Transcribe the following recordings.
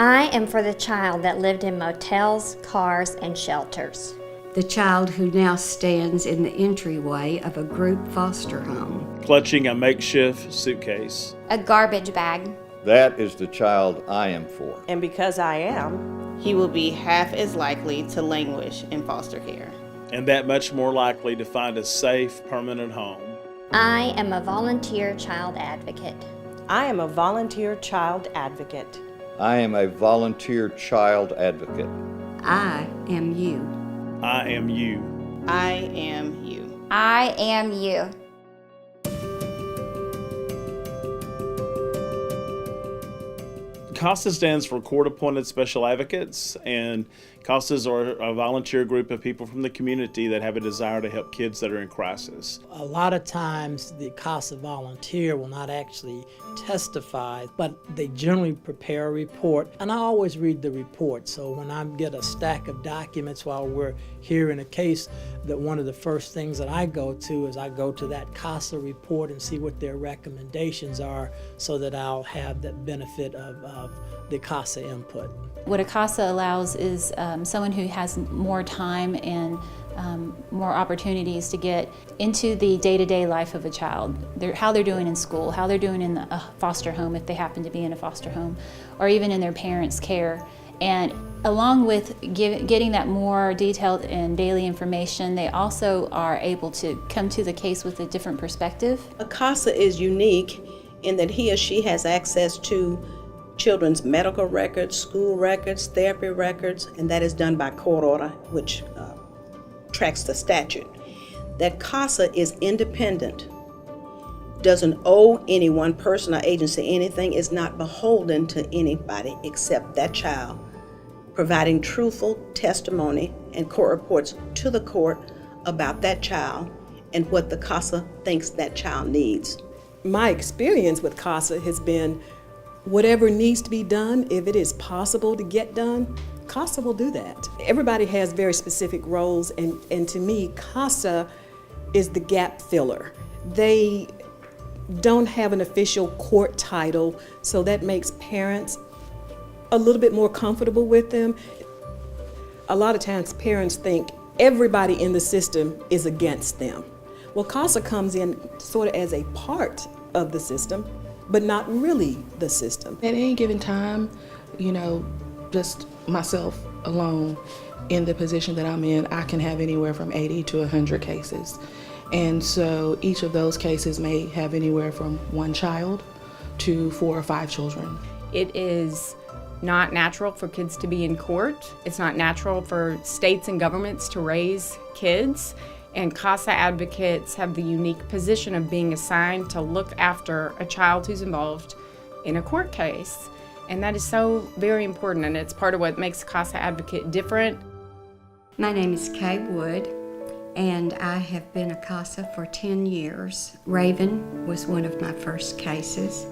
I am for the child that lived in motels, cars, and shelters. The child who now stands in the entryway of a group foster home, clutching a makeshift suitcase. A garbage bag. That is the child I am for. And because I am, he will be half as likely to languish in foster care. And that much more likely to find a safe, permanent home. I am a volunteer child advocate. I am a volunteer child advocate. I am a volunteer child advocate. I am you. I am you. I am you. I am you. CASA stands for Court-Appointed Special Advocates, and CASAs are a volunteer group of people from the community that have a desire to help kids that are in crisis. A lot of times the CASA volunteer will not actually testify, but they generally prepare a report, and I always read the report. So when I get a stack of documents while we're hearing a case, that one of the first things that I go to is I go to that CASA report and see what their recommendations are so that I'll have the benefit of the CASA input. What a CASA allows is someone who has more time and more opportunities to get into the day-to-day life of a child, how they're doing in school, how they're doing in a foster home if they happen to be in a foster home, or even in their parents' care. And along with getting that more detailed and daily information, they also are able to come to the case with a different perspective. A CASA is unique in that he or she has access to children's medical records, school records, therapy records, and that is done by court order, which tracks the statute. That CASA is independent, doesn't owe any one person or agency anything, is not beholden to anybody except that child, providing truthful testimony and court reports to the court about that child and what the CASA thinks that child needs. My experience with CASA has been whatever needs to be done, if it is possible to get done, CASA will do that. Everybody has very specific roles, and to me, CASA is the gap filler. They don't have an official court title, so that makes parents a little bit more comfortable with them. A lot of times parents think everybody in the system is against them. Well, CASA comes in sort of as a part of the system, but not really the system. At any given time, just myself alone in the position that I'm in, I can have anywhere from 80 to 100 cases. And so each of those cases may have anywhere from one child to 4 or 5 children. It is not natural for kids to be in court. It's not natural for states and governments to raise kids. And CASA advocates have the unique position of being assigned to look after a child who's involved in a court case. And that is so very important, and it's part of what makes a CASA advocate different. My name is Kay Wood, and I have been a CASA for 10 years. Raven was one of my first cases.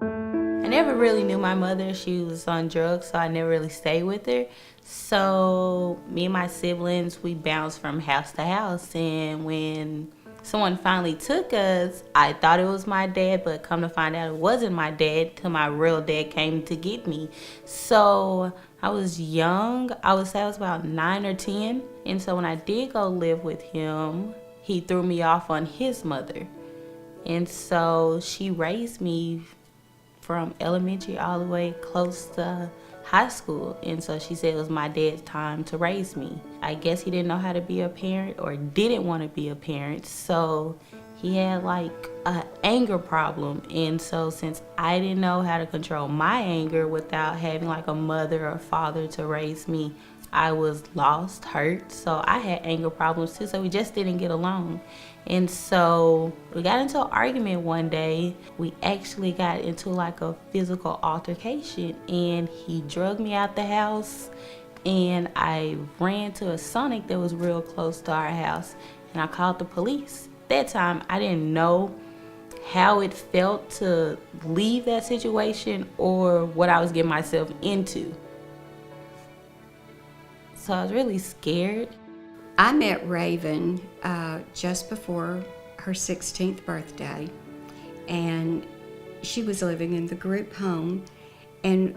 I never really knew my mother. She was on drugs, so I never really stayed with her. So me and my siblings, we bounced from house to house, and when someone finally took us, I thought it was my dad, but come to find out it wasn't my dad till my real dad came to get me. So I was young. I would say I was about 9 or 10. And so when I did go live with him, he threw me off on his mother. And so she raised me from elementary all the way close to high school. And so she said it was my dad's time to raise me. I guess he didn't know how to be a parent or didn't want to be a parent. So he had like an anger problem. And so since I didn't know how to control my anger without having like a mother or father to raise me, I was lost, hurt. So I had anger problems too. So we just didn't get along. And so we got into an argument one day. We actually got into like a physical altercation, and he drugged me out the house, and I ran to a Sonic that was real close to our house, and I called the police. At that time, I didn't know how it felt to leave that situation or what I was getting myself into. So I was really scared. I met Raven just before her 16th birthday, and she was living in the group home, and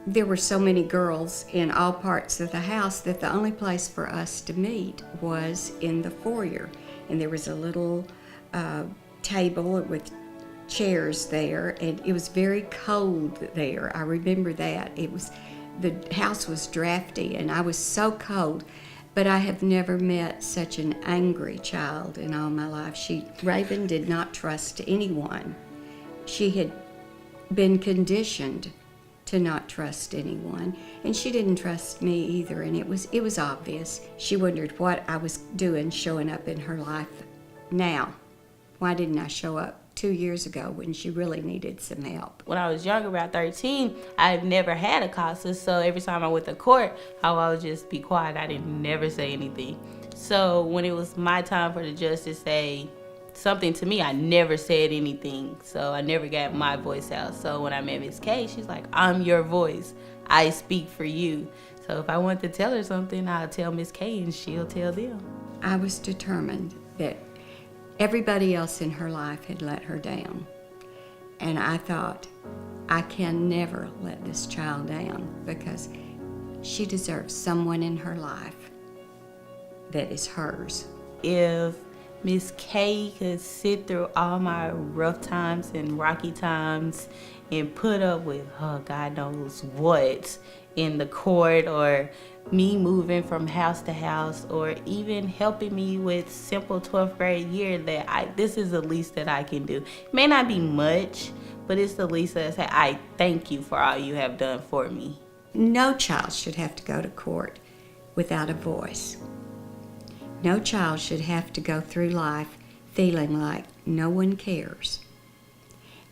there were so many girls in all parts of the house that the only place for us to meet was in the foyer. And there was a little table with chairs there, and it was very cold there. I remember that. The house was drafty, and I was so cold. But I have never met such an angry child in all my life. Raven did not trust anyone. She had been conditioned to not trust anyone, and she didn't trust me either, and it was obvious. She wondered what I was doing showing up in her life now. Why didn't I show up 2 years ago when she really needed some help? When I was younger, about 13, I've never had a CASA, so every time I went to court, I would just be quiet. I didn't never say anything. So when it was my time for the judge to say something to me, I never said anything, so I never got my voice out. So when I met Miss K, she's like, I'm your voice. I speak for you. So if I want to tell her something, I'll tell Miss K and she'll tell them. I was determined that everybody else in her life had let her down. And I thought, I can never let this child down because she deserves someone in her life that is hers. If Miss K could sit through all my rough times and rocky times and put up with, God knows what, in the court, or me moving from house to house, or even helping me with simple 12th grade year, this is the least that I can do. It may not be much, but it's the least that I say, I thank you for all you have done for me. No child should have to go to court without a voice. No child should have to go through life feeling like no one cares.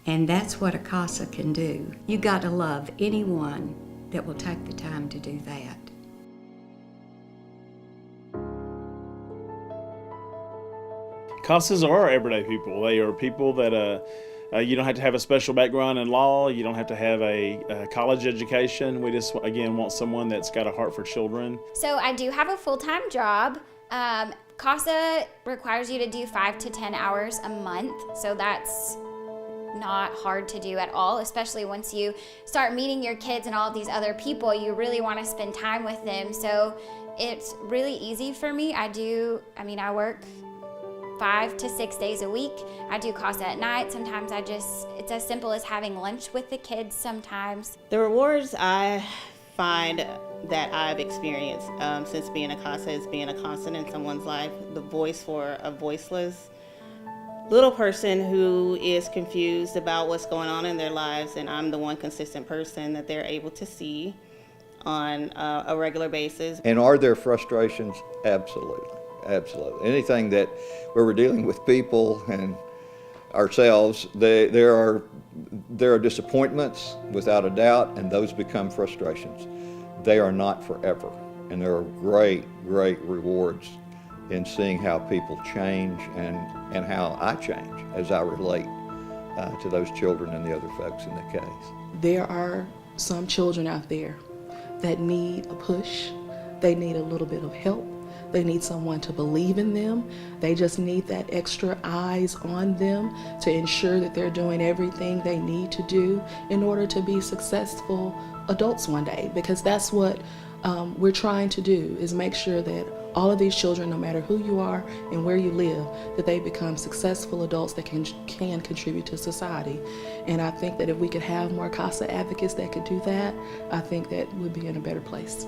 And that's what a CASA can do. You got to love anyone that will take the time to do that. CASAs are everyday people. They are people that you don't have to have a special background in law. You don't have to have a college education. We just, again, want someone that's got a heart for children. So I do have a full-time job. CASA requires you to do 5 to 10 hours a month, so that's not hard to do at all, especially once you start meeting your kids and all of these other people. You really want to spend time with them, so it's really easy for me. I work 5 to 6 days a week. I do CASA at night. Sometimes it's as simple as having lunch with the kids sometimes. The rewards I find that I've experienced since being a CASA is being a constant in someone's life, the voice for a voiceless little person who is confused about what's going on in their lives, and I'm the one consistent person that they're able to see on a regular basis. And are there frustrations? Absolutely, absolutely. Anything where we're dealing with people and ourselves, there are disappointments without a doubt, and those become frustrations. They are not forever, and there are great, great rewards in seeing how people change and how I change as I relate to those children and the other folks in the case. There are some children out there that need a push. They need a little bit of help. They need someone to believe in them. They just need that extra eyes on them to ensure that they're doing everything they need to do in order to be successful adults one day, because that's what we're trying to do, is make sure that all of these children, no matter who you are and where you live, that they become successful adults that can contribute to society. And I think that if we could have more CASA advocates that could do that, I think that we'd be in a better place.